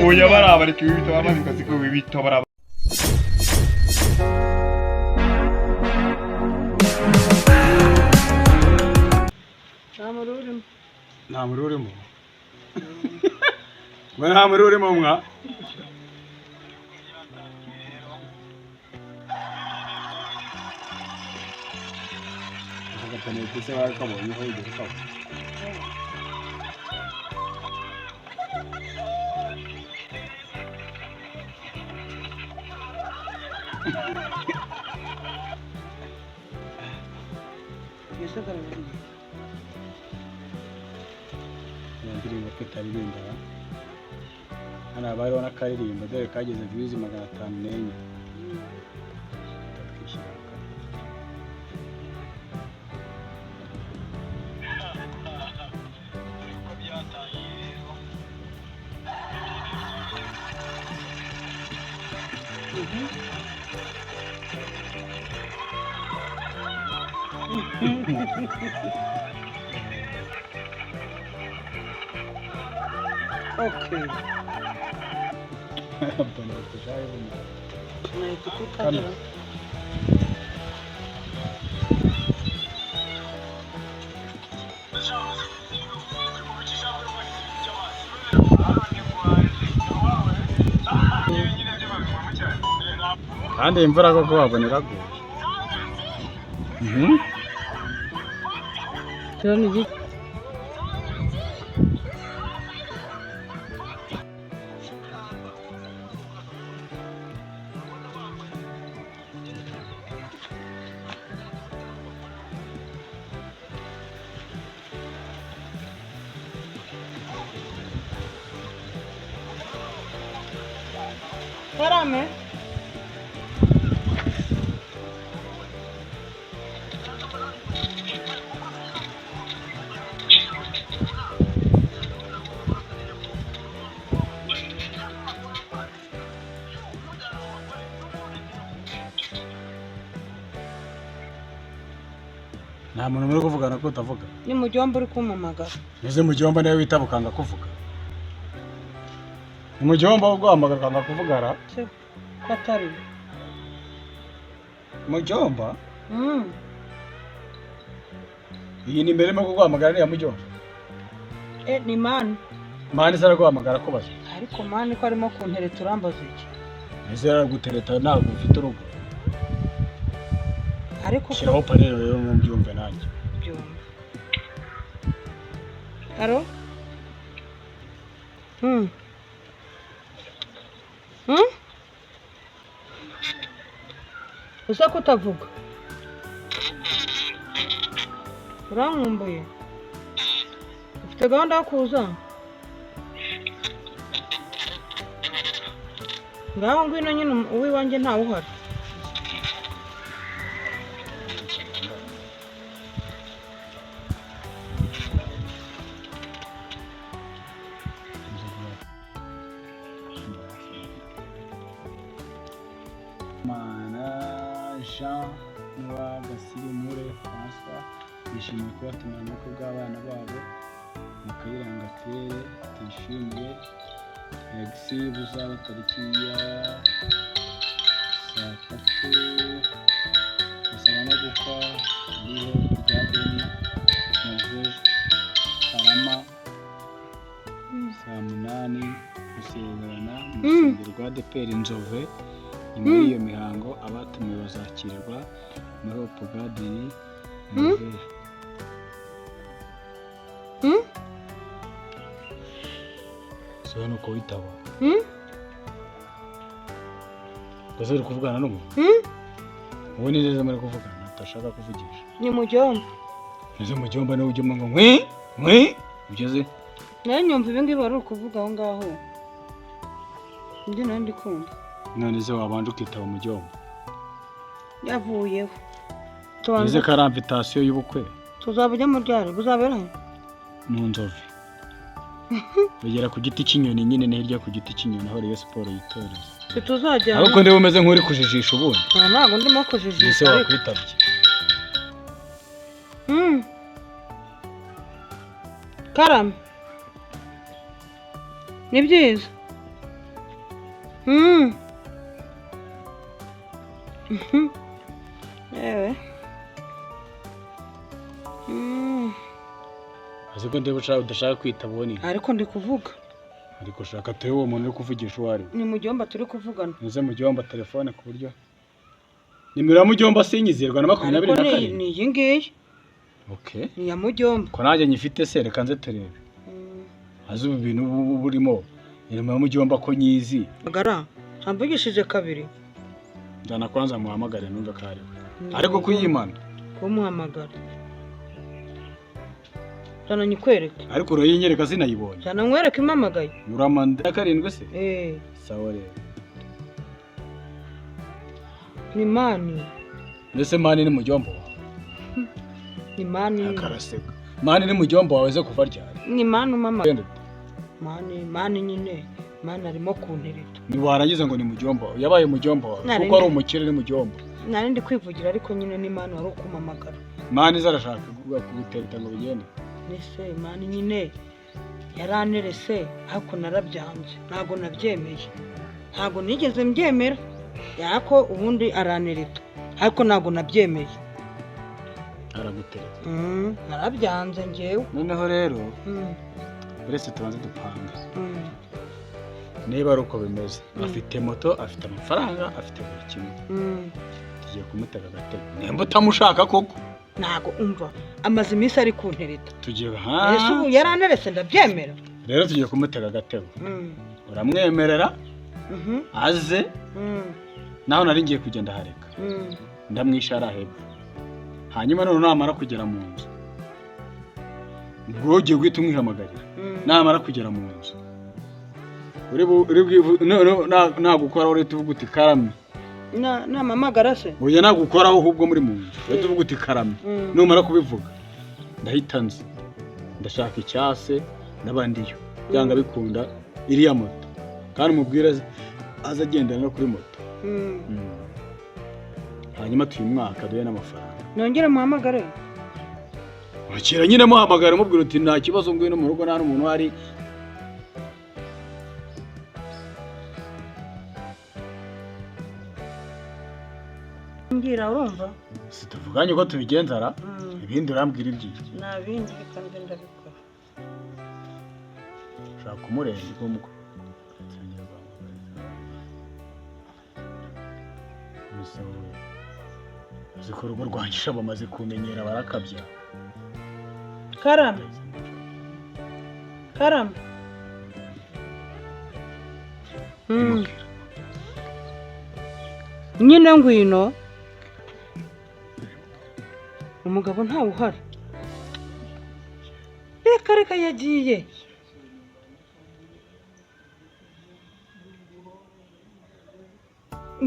Oya baraba reka ibi bitaba abandi ko ibi bitaba baraba. Nta mururimo. Mwe nta mururimo mwa. Agatane kise bakabonye ho ibyo kabo. Ndirimbo petaririmba hano abariho n'akaririmbo dore kageze views 504 Okay. Kandi imvura koko wabonera go. Cyane Parame. Nta muntu muri kuvugana ko utavuga. Ni mujomba uri kumamagara. Nize mujomba nawe witabukanga kuvuga. Ni mujomba ugwamagara kanga kuvugara. Katari. Mujomba? Iyi ni mbere mo kugwamagara ni ya mujomba. Ni mani. Mani sara kugwamagara kubaza. Ariko mani ko arimo kuntereta urambaza iki? Ese aragutereta ntabwo ufite urugo. Ariko shiraho panero rero mu byumve nanjye. Byumve. Aro? Usa kutavuga. Urankumbuye. Ufite gahunda yo kuza? Ngaho ngwino nyine uwiwanjye ntawe uhari. Jean Gasirumure François bishimiye kubatumira ubukwe bw'abana babo mu Kayiranga Claire tuyishimiye Alexi buzaba tariki ya saa 3 basaba no gukwa niho Garden Nouvelle Karama saa 8 gusezerana mu rusengero rwa DPR Inzove. Nyuma y'iyo mihango abatumiwe bazakirirwa muri Hope Garden so nuko witaba Gusa uri kuvugana n'umuntu ubu ni neza muri kuvugana atashaka kuvugisha ni mujyomba ese mujyomba niwe ujyemo ngo nkwi ugeze nayo nyumva ibingibi bari kuvuga aho ngaho ndi nayo ndi kumva none se wabanje ukitaba mujyomba yavuyeho ese ko ari invitation y'ubukwe tuzabujya mu ryari buzabera mu Nzove bigera ku giti cy'inyoni nyine ne hirya ku giti cy'inyoni aho Rayon Sport yitoreza tuzajya ariko ndi bumeze nk'uri kujijisha ubundi ntabwo ndimo kujijisha ese wakwitabye Karame ni byiza yewe azi ko ndeba udashaka kwitaba ubone ariko ndi kuvuga ariko shaka turebe uwo muntu uri kuvugisha uwo ari ni mujyomba turi kuvugana nize mujyomba telefone ku buryo nimero ya mujyomba sinyizerwa na 27 ni iyi ngiyi okay ni ya mujyomba ko nanjye nyifite se reka nze turebe azi ubu bintu burimo nimero ya mujyomba ko nyizi agara ambugishije kabiri ndana kwanza muhamagare numva kare ariko kuyimana kumuhamagara Jana nyikwereke ariko uroyinyereka sinayibonye jana nkwereke impamagaye uramanda karindwe se sawa rero ni mani mbese mani ni mujyomba ni mani akaraseka mani ni mujyomba wawe ze kuva ryari ni mani umamagaye mani nyine mani arimo kuntereta ni warangiza ngo ni mujyomba yabaye mujyomba wawe kuko ari umukire ni mujyomba nari ndi kwivugira ariko nyine ni mani wari ukumamagara mani zarashaka kugutereta ngo bigende nese mani nyine yaranerese ariko narabyanze ntago nabyemeye ntago nigeze mbyemera yako ubundi aranereta ariko ntago nabyemeye aragutereta narabyanze ngewe noneho rero uretse tubanze dupanga niba ari uko bimeze afite moto afite amafaranga afite buri kimwe tugiye kumutega agatego nimba utamushaka koko ntago umva amaze iminsi ari kuntereta tugiye ese ubu yaranerese ndabyemera rero tugiye kumutega agatego uramwemerera aze naho nari ngiye kugenda hareka ndamwishara hepfo hanyuma none namara kugera mu nzu ubwo ugiye guhita umwihamagarira namara kugera mu nzu nagukora uretse uvuga uti karame namamagara se oya nagukoraho ahubwo muri mu nzu uretse uvuga uti karame numara kubivuga ndahita nzi ndashaka icyase n'abandiyo byanga bikunda iriya moto kandi umubwire aza agendana no kuri moto hanyuma tuyimwaka duhe n'amafaranga nongere muhamagare wakira nyine muhamagara mubwira uti nta kibazo ngwino mu rugo nta n'umuntu hari ngira urumva situvuganye ko tubigenzara ibindi urambwira ibyiki nta bindi kandi ndabikora shaka umurenzi kumko ziko urugo rwangisha bamaze kumenyera barakabya karame karame nyine ngwino umugabo ntawe uhari reka yagiye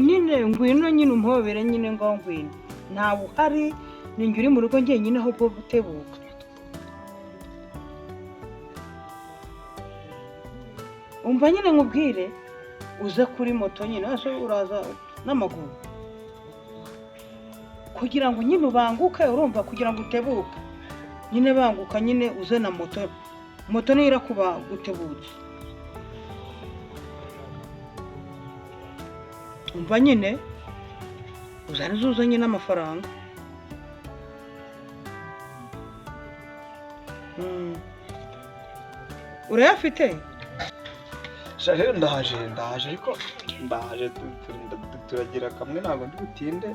nyine ngwino nyine umuhobere nyine ngo ngwino ntawe uhari ninjye uri mu rugo njyenyine aho bwo butebuka umva nyine nkubwire uze kuri moto nyine ese uraza n'amaguru kugira ngo nyine ubanguke urumva kugira ngo utebuke nyine banguka nyine uze na moto niyo irakuba utebutse umva nyine uzane uzuzanye n'amafaranga urayafite shaje ndaje ariko ndaje turagira kamwe ntabwo ndi butinde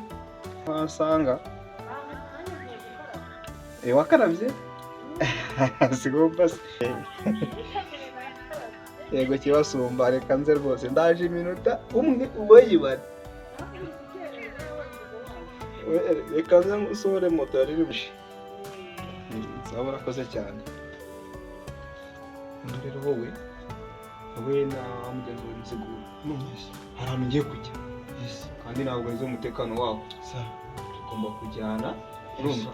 wasanga wakarabye sigomba se yego kibasumba reka nze rwose ndaje iminota umwe ubayibare reka nze usohore moto yari irushe nzaba urakoze cyane rero wowe na mugenzi wawe nzigura hari ahantu ngiye kujya kandi ntabwo nzi umutekano waho tugomba kujyana urumva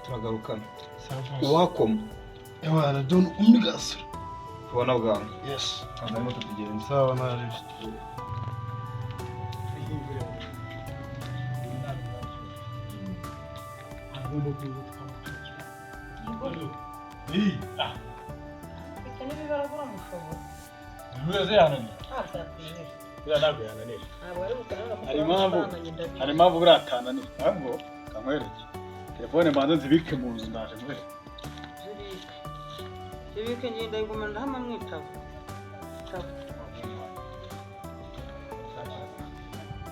turagarukana uwakoma ewana don umnigasura ubona bwangu yes hanyuma tutugenze sawa naje hari impamvu buratananira ahubwo kamwereke telefone mbanza nzibike mu nzu ndaje nkwereke zibike ngenda igumana ndahama mwitabo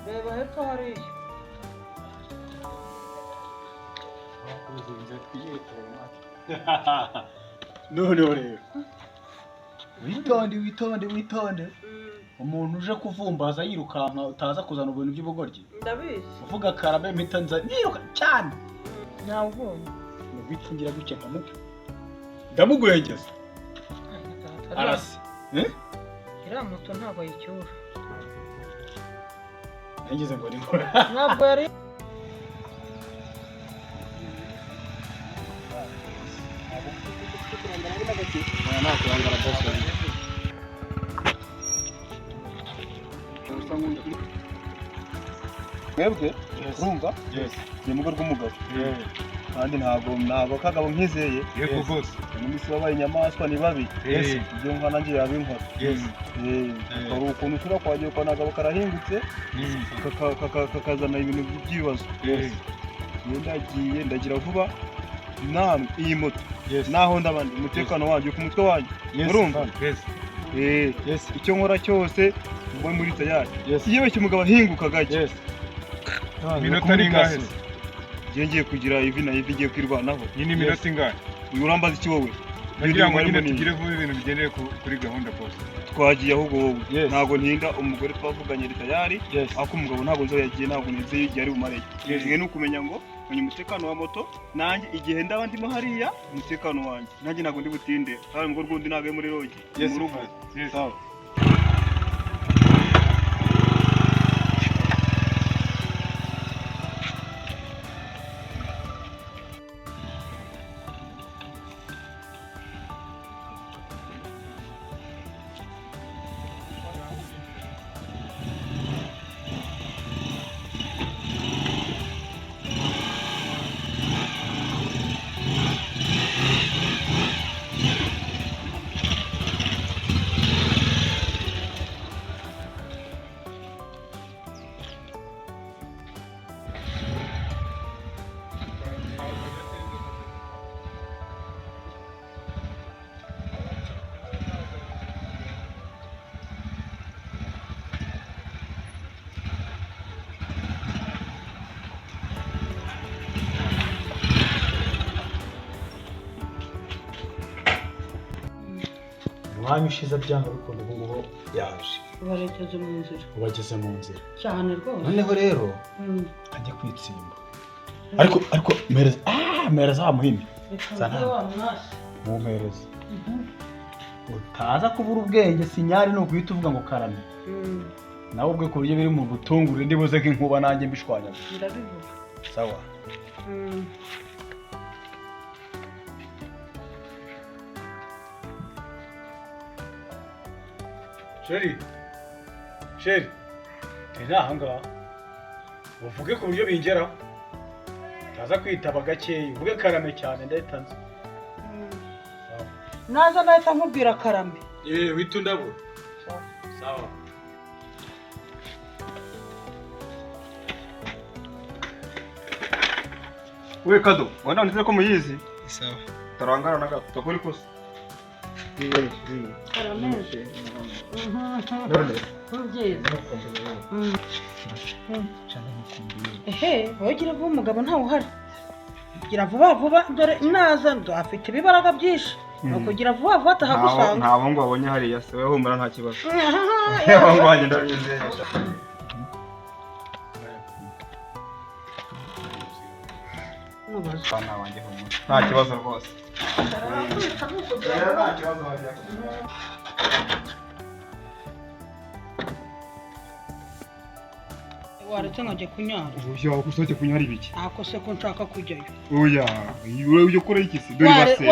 reba hepfo hariya noneho rero witonde umuntu uje kuvumbaza yirukanka utaza kuzana ibintu by'ubugoryi ndabizi uvuga karame mpita nza niruka cyane ntawubonye bitungira gutya ndamugwengeza arasi iriya moto ntabwo ayicyura nageze ngo ni ntabwo yari mwebwe urumva ni mugo rw'umugabo kandi ntabwo kagabo nkizeye yego bose iminsi babaye inyamaswa ni babi ibyo nka nanjye yabinkora hari ukuntu ushobora kwagiye kwa nagabo karahingutse kakazana ibintu by'ibibazo ndagira vuba namwe iyi moto naho ndabandi umutekano wanjye ku mutwe wanjye urumva icyo nkora cyose mbo muri tayari iyo beshye umugabo ahinguka gake minota ni ngahe ngiye kugira ivi na ivi ngiye kwirwanaho nyine minota ingahe urambaza iki wowe nagira ngo nyine tugire vuba ibintu bigendeye kuri gahunda bose twagiye ahubwo wowe ntabwo ntinda umugore twavuganye tayari ako umugabo ntabwo nzo yagiye ntabwo neze yari bumare ngiye no kumenya ngo menya umutekano wa moto nanjye igihe ndaba ndimo hariya umutekano wanjye nanjye ntabwo ndi butinde kandi ngo rwundi ntabwo muri rogi mu rugo sawa umwanya ushize byanga bikunda ubu ngubu yaje barekeze mu nzira ubageze mu nzira cyane rwose noneho rero ajya kwitsimba ariko mereza wa muhini mumpereze utaza kubura ubwenge sinyari ni uguhita uvuga ngo karame nawe ubwe ku buryo biri mu butunguru ndibuze nk'inkuba nanjye mbishwanyaga ndabivuga sawa sheri turi ahangaha uvuge ku buryo bingeraho utaza kwitaba gakeya uvuge karame cyane ndahita nzi naza nahita nkubwira karame wita undabura sawa we kado wana nzize ko muyizi sawa tarangara na gato kuri kose karame wowe ugira vuba umugabo ntawe uhari gira vuba vuba dore naza ndo afite ibibaraga byinshi nukugira vuba vuba atahagusanga nta bongo wabonye hariya se wewe humura nta kibazo bongo wanjye ndabizeye nta kibazo rwose nta kibazo wajya waretse nkajya kunyara uya gusohoke kunyara ibiki ako se ko nshaka kujyayo oya ujye ukora iki se dore base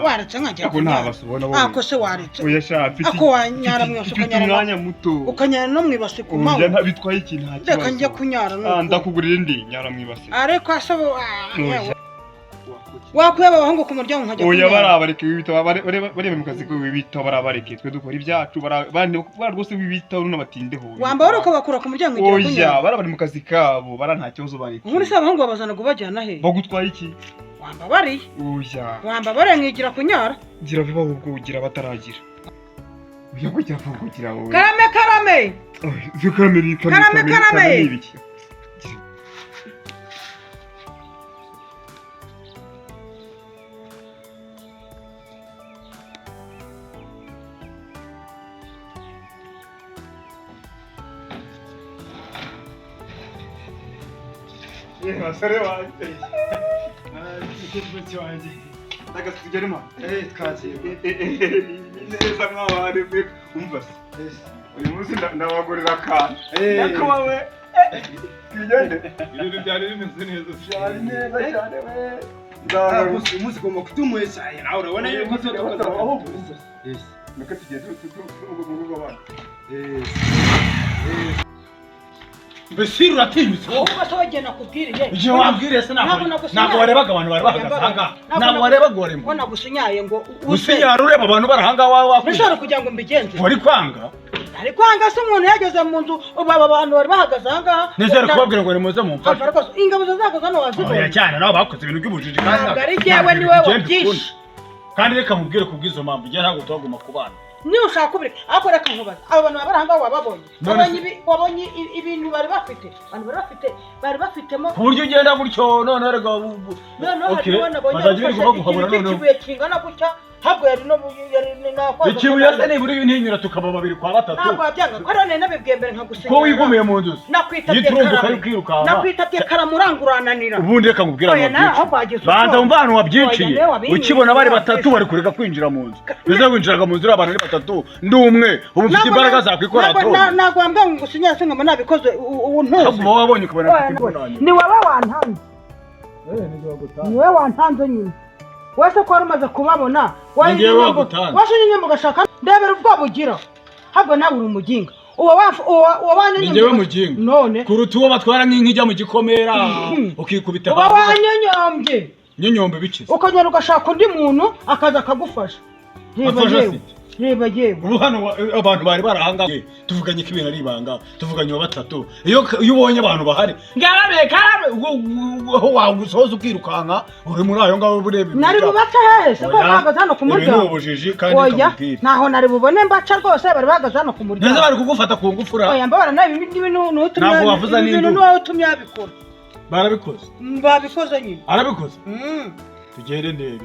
waretse nkajya ako ntabasubona wowe ako se waretse oya sha mfite ako wanyara mwese umwanya muto ukanyara no mwibase ku mawe oya bitwaye iki nta kibazo reka njye kunyara nuko ndakugurira indi nyara mwibase ariko asaba wakweba abahungu ku muryango nkajya oya barabareke wibita barebe mu kazi ko wibita barabareke twe dukora ibyacu bandi rwose wibita n'abatindeho wamba barako bakura ku muryango igiye kunyara oya barabari mu kazi kabo bara nta kibazo bari muri se abahungu babazana kubajyana he bagutwaye iki wamba bari oya wamba bare nkigira kunyara gira vuba ubwo ugira bataragira uya kujya kugira wowe karame ibiki basore wanjye ikibazo wanjye ndagasigerema twagiye neza mwabari umva uyu munsi ndabagurira akantu yakubawe tugende ibintu byari bimeze neza cyane we umunsi ugomba kutumuye cyane nawe urabona yuko tuzabaho nuko tugende mu rugo abana mbese uratinyutse wowe batogena kubwiriye je wabwiriye se ntabwo warebaga abantu bari bahagaze aha ntabwo warebaga warimo ko nagusinyaye ngo usinyara ureba abantu bari aha wawe nishobora kugira ngo mbigenze wari kwanga ariko kwanga se umuntu yageze mu nzu aba bantu bari bahagaze aha ngaha nizere kubabwira ngo nimuze mumfashe ingabo zagaze hano wazibonye oya cyane nabo bakoze ibintu by'ubujiji ntabwo ari jyewe niwe wabyishe kandi reka mubwire kubwizo mpamvu njye ntabwo tugomba kubana niba ushaka kubireka ariko reka nkubaza aba bantu bari aha ngaha wababonye wabonye ibintu bari bafite abantu bari bafitemo ku buryo ugenda gutyo none rega noneho hariho nabonye ikibuye kingana gutya habwo yari nakwaza ikibuye se nibura ibintinyura tukaba babiri kwa batatu ntabwo wabyanga ko none nabibwiye mbere nkagusinya ko wigumiye mu nzu nakwitabye karamurangurananira ubundi reka nkubwira banza wumva ahantu wabyiciye ukibona bari batatu bari kureka kwinjira mu nzu bize winjiraga mu nzu abantu ari batatu ndi umwe ubu mfite imbaraga zakwikora ntabwo wambwira ngo usinyire se nkaba nabikoze ubu ntuzi ahubwo wowe wabonye ukabona ni wowe wantanze ni wowe wantanze nyine wese ko wari umaze kubabona washinye mugashaka ndebera ubwo bugira habwo nawe uri umuginga uwo wanyonye njyewe muginga none kuruta uwo batwara nk'inka ijya mu gikomera ukikubita uwo wanyonyombye n'inyombe bikize ukagenda ugashaka undi muntu akaza akagufasha reba yewe ubu hano abantu bari barahanga tuvuganye ko ibintu ari ibanga tuvuganye wa batatu iyo ubonye abantu bahari ngarabe aho wagusoza ukirukanka uri muri ayo ngaho burebe nari bubaca hese ko bahagaze hano ku muryango ni ubujiji kandi kamubwira naho nari bubone mbaca rwose bari bahagaze hano ku muryango neza bari kugufata ku ngufura oya mbabara nabi ibintu n'utumye ntabwo wavuza n'ibintu n'uwo utumye abikora barabikoze babikoze nyine arabikoze tugende ndebe